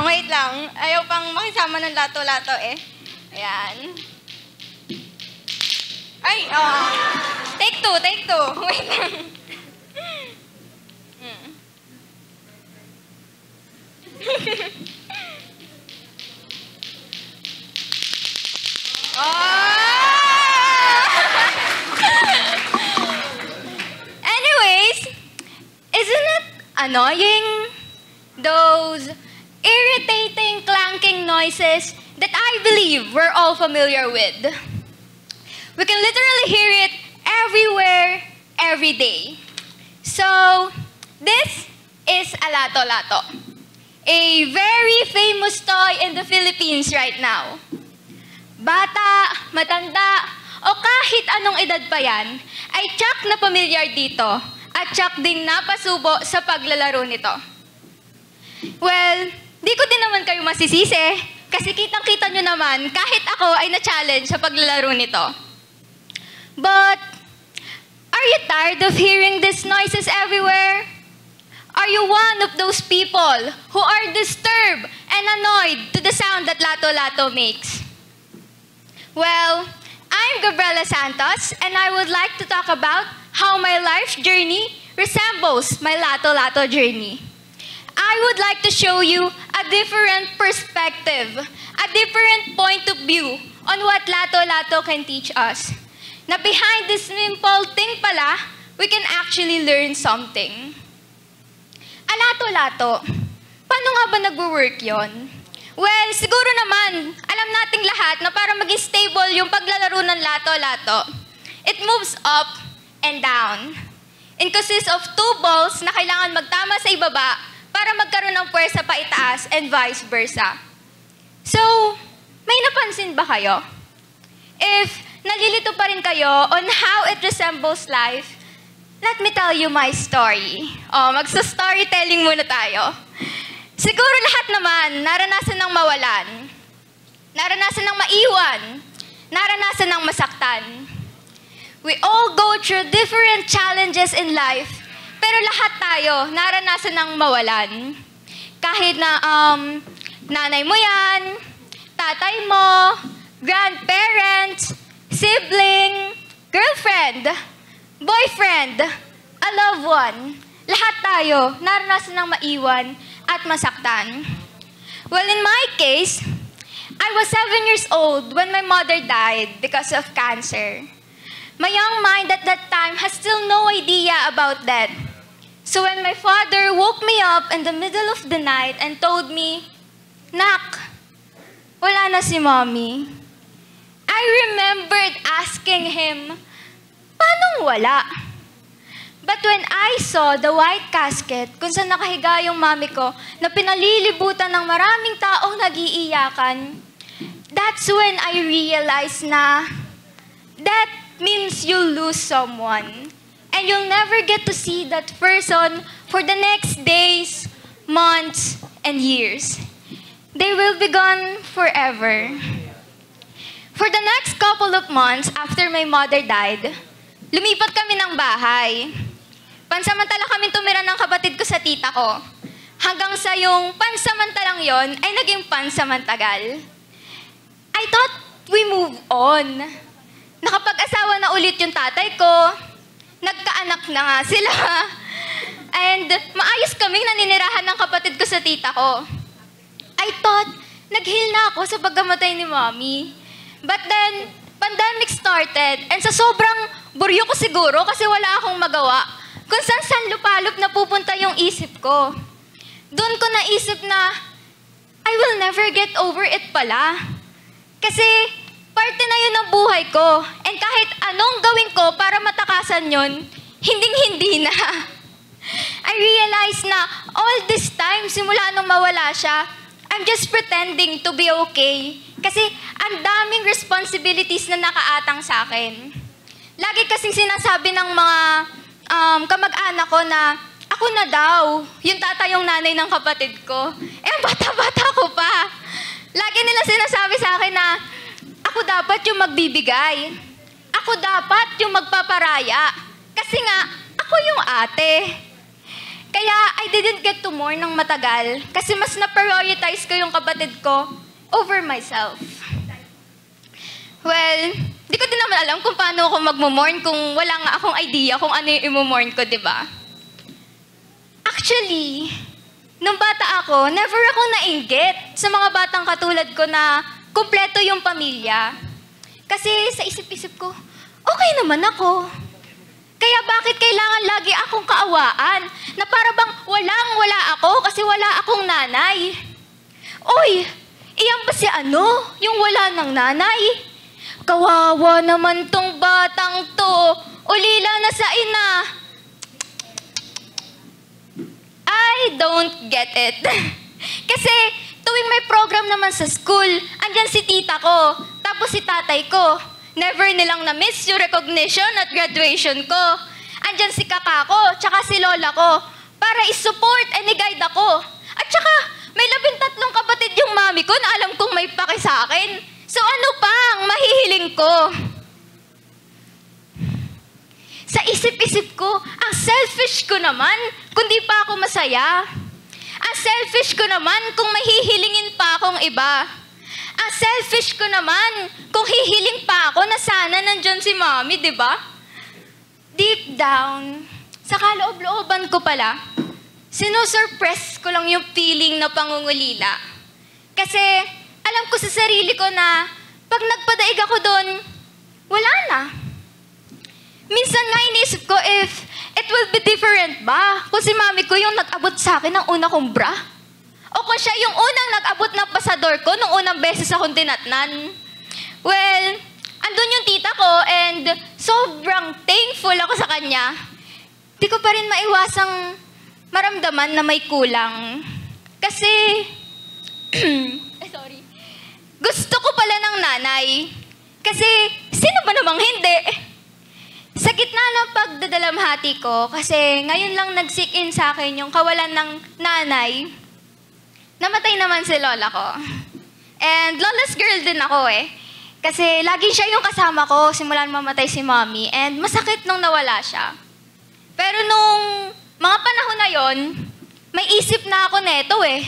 wait lang. Ayaw pang makisama ng lato-lato eh. Ayan. Ay, take two. Wait lang. Anyways, isn't it annoying? Those irritating clanking noises that I believe we're all familiar with. We can literally hear it everywhere, every day. So, this is a lato-lato, a very famous toy in the Philippines right now. Bata, matanda, o kahit anong edad pa yan, ay tsak na pamilyar dito at tsak ding napasubo sa paglalaro nito. Well, di ko din naman kayo masisisi kasi kitang-kita nyo naman kahit ako ay na-challenge sa paglalaro nito. But, are you tired of hearing these noises everywhere? Are you one of those people who are disturbed and annoyed to the sound that lato-lato makes? Well, I'm Gabriela Santos, and I would like to talk about how my life journey resembles my lato-lato journey. I would like to show you a different perspective, a different point of view on what lato-lato can teach us. Na behind this simple thing pala, we can actually learn something. Lato-lato, paano nga ba nagwo-work yon? Well, siguro naman, alam nating lahat na para maging stable yung paglalaro ng lato-lato, it moves up and down. It consists of two balls na kailangan magtama sa ibaba para magkaroon ng puwersa pa itaas and vice versa. So, may napansin ba kayo? If nalilito pa rin kayo on how it resembles life, let me tell you my story. Magsa-storytelling muna tayo. Siguro lahat naman, naranasan ng mawalan, naranasan ng maiwan, naranasan ng masaktan. We all go through different challenges in life, pero lahat tayo naranasan ng mawalan. Kahit na nanay mo yan, tatay mo, grandparents, sibling, girlfriend, boyfriend, a loved one. Lahat tayo naranasan ng maiwan at masaktan. Well, in my case, I was 7 years old when my mother died because of cancer. My young mind at that time has still no idea about that. So when my father woke me up in the middle of the night and told me, "Nak, wala na si Mommy," I remembered asking him, "Paanong wala?" But when I saw the white casket kung saan nakahiga yung mami ko na pinalilibutan ng maraming taong nag-iiyakan, that's when I realized na that means you'll lose someone. And you'll never get to see that person for the next days, months, and years. They will be gone forever. For the next couple of months after my mother died, lumipat kami ng bahay. Pansamantala kami tumira ng kapatid ko sa tita ko. Hanggang sa yung pansamantalang yon ay naging pansamantagal. I thought we move on. Nakapag-asawa na ulit yung tatay ko. Nagkaanak na nga sila. And maayos kaming naninirahan ng kapatid ko sa tita ko. I thought nag-heal na ako sa pagkamatay ni Mommy. But then, pandemic started and sa sobrang buryo ko siguro kasi wala akong magawa, kung saan lupalop na pupunta yung isip ko. Doon ko naisip na, I will never get over it pala. Kasi, parte na yun ng buhay ko. And kahit anong gawin ko para matakasan yun, hinding-hindi na. I realized na all this time, simula nung mawala siya, I'm just pretending to be okay. Kasi ang daming responsibilities na nakaatang sa akin. Lagi kasing sinasabi ng mga kamag-anak ko na ako na daw, yung tatay yung nanay ng kapatid ko. Bata-bata ko pa. Lagi nila sinasabi sa akin na ako dapat yung magbibigay. Ako dapat yung magpaparaya. Kasi nga, ako yung ate. Kaya I didn't get to mourn ng matagal kasi mas na-prioritize ko yung kapatid ko over myself. Well, di ko din naman alam kung paano ako magmo-mourn kung wala nga akong idea kung ano yung imo-mourn ko, di ba? Actually, nung bata ako, never akong nainggit sa mga batang katulad ko na kumpleto yung pamilya. Kasi sa isip-isip ko, okay naman ako. Kaya bakit kailangan lagi akong kaawaan na para bang walang-wala ako kasi wala akong nanay? Uy, iyan ba si ano? Yung wala ng nanay? Kawawa naman tong batang to. Ulila na sa ina. I don't get it. Kasi tuwing may program naman sa school, andyan si tita ko, tapos si tatay ko. Never nilang na-miss yung recognition at graduation ko. Andyan si kaka ko, tsaka si lola ko, para isupport and i-guide ako. At tsaka, may 13 kapatid yung mami ko na alam kong may paki sa akin. So ano pa ang mahihiling ko? Sa isip-isip ko, ang selfish ko naman kung di pa ako masaya. Ang selfish ko naman kung mahihilingin pa akong iba. Ang selfish ko naman kung hihiling pa ako na sana nandyan si Mommy, di ba? Deep down, sa kaloob-looban ko pala, sinusurpress ko lang yung feeling na pangungulila. Kasi alam ko sa sarili ko na pag nagpadaig ako doon, wala na. Minsan nga inisip ko if it will be different ba kung si Mami ko yung nag-abot sa akin ng una kong bra? O kung siya yung unang nag-abot ng pasador ko nung unang beses akong tinatnan. Well, andun yung tita ko and sobrang thankful ako sa kanya. Di ko pa rin maiwasang maramdaman na may kulang. Kasi, sorry. Gusto ko pala ng nanay. Kasi, sino ba namang hindi? Sa gitna ng pagdadalamhati ko, kasi ngayon lang nag-sink in sa akin yung kawalan ng nanay, namatay naman si lola ko. And lola's girl din ako eh. Kasi lagi siya yung kasama ko simula mamatay si mommy. And masakit nung nawala siya. Pero nung mga panahon na yon, may isip na ako neto eh.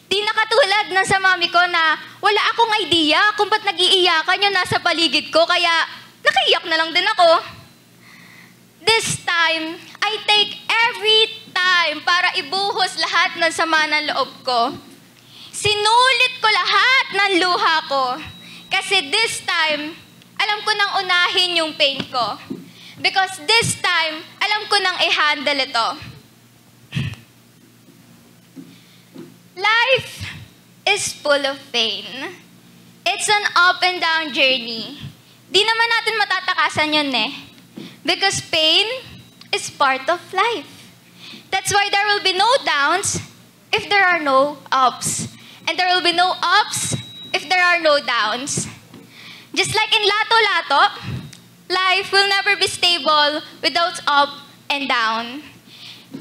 Di na katulad ng sa mami ko na wala akong idea kung ba't nag-iiyakan yung nasa paligid ko. Kaya nakaiyak na lang din ako. This time, I take every time para ibuhos lahat ng sama ng loob ko. Sinulit ko lahat ng luha ko. Kasi this time, alam ko nang unahin yung pain ko. Because this time, alam ko nang i-handle ito. Life is full of pain. It's an up and down journey. Di naman natin matatakasan yun eh. Because pain is part of life. That's why there will be no downs if there are no ups. And there will be no ups if there are no downs. Just like in Lato-Lato, life will never be stable without up and down.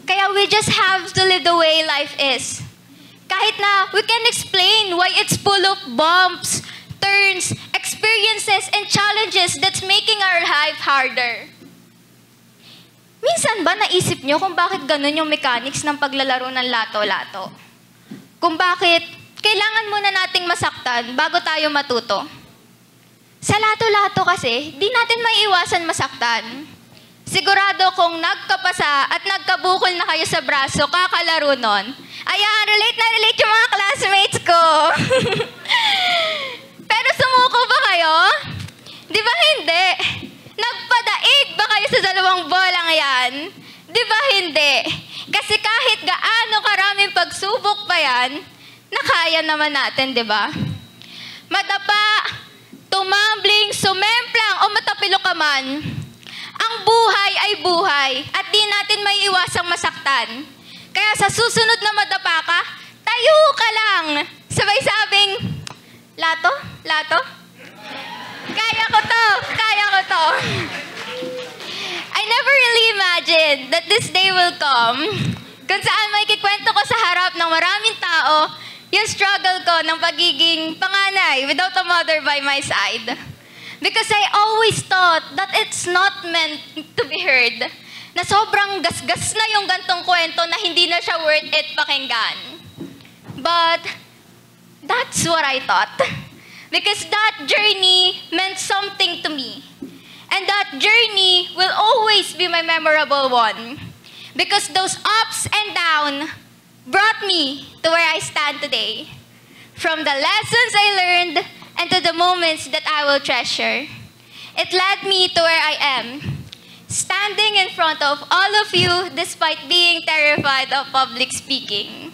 Kaya we just have to live the way life is. Kahit na we can explain why it's full of bumps, turns, experiences, and challenges that's making our life harder. Minsan ba naisip nyo kung bakit ganun yung mechanics ng paglalaro ng lato-lato? Kung bakit kailangan muna nating masaktan bago tayo matuto? Sa lato-lato kasi, di natin maiiwasan masaktan. Sigurado kung nagkapasa at nagkabukol na kayo sa braso, kakalaro nun. Ayan, relate na relate yung mga classmates ko. Pero sumuko ba kayo? Di ba hindi? Nagpadaig ba kayo sa dalawang bolang yan? Di ba hindi? Kasi kahit gaano karaming pagsubok pa yan, nakaya naman natin, di ba? Madapa, tumambling, sumemplang, o matapilo ka man, ang buhay ay buhay at di natin may iwasang masaktan. Kaya sa susunod na madapa ka, tayo ka lang. Sabay sabing, lato? Lato? Kaya ko to! Kaya ko to! I never really imagined that this day will come kung saan may kikwento ko sa harap ng maraming tao yung struggle ko ng pagiging panganay without a mother by my side. Because I always thought that it's not meant to be heard. na sobrang gasgas na yung gantong kwento na hindi na siya worth it pakinggan. But that's what I thought. Because that journey meant something to me. And that journey will always be my memorable one. Because those ups and downs brought me to where I stand today. From the lessons I learned and to the moments that I will treasure. It led me to where I am, standing in front of all of you despite being terrified of public speaking.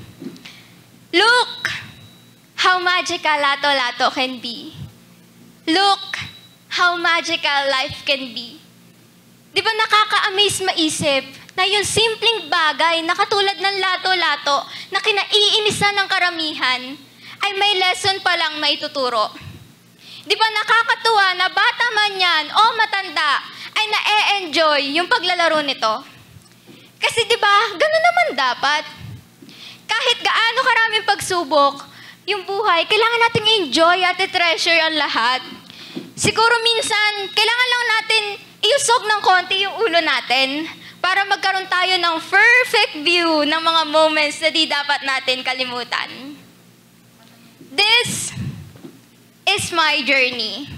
Look how magical Lato-Lato can be. Look how magical life can be. Di ba nakaka-amaze maisip na yung simpleng bagay na katulad ng lato-lato na kinaiinisan ng karamihan ay may lesson pa lang na ituturo. Di ba nakakatuwa na bata man yan o matanda ay na-e-enjoy yung paglalaro nito? Kasi di ba, gano'n naman dapat. Kahit gaano karaming pagsubok, yung buhay, kailangan natin enjoy at i-treasure ang lahat. Siguro minsan, kailangan lang natin iusog ng konti yung ulo natin para magkaroon tayo ng perfect view ng mga moments na di dapat natin kalimutan. This is my journey.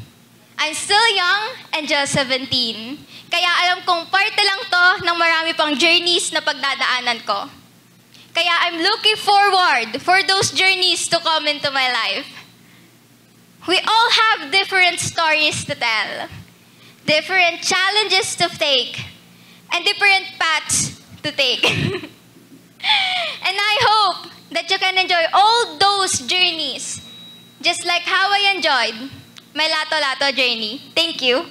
I'm still young and just 17. Kaya alam kong parte lang to ng marami pang journeys na pagdadaanan ko. Kaya I'm looking forward for those journeys to come into my life. We all have different stories to tell, different challenges to take, and different paths to take. And I hope that you can enjoy all those journeys, just like how I enjoyed my Lato-Lato journey. Thank you.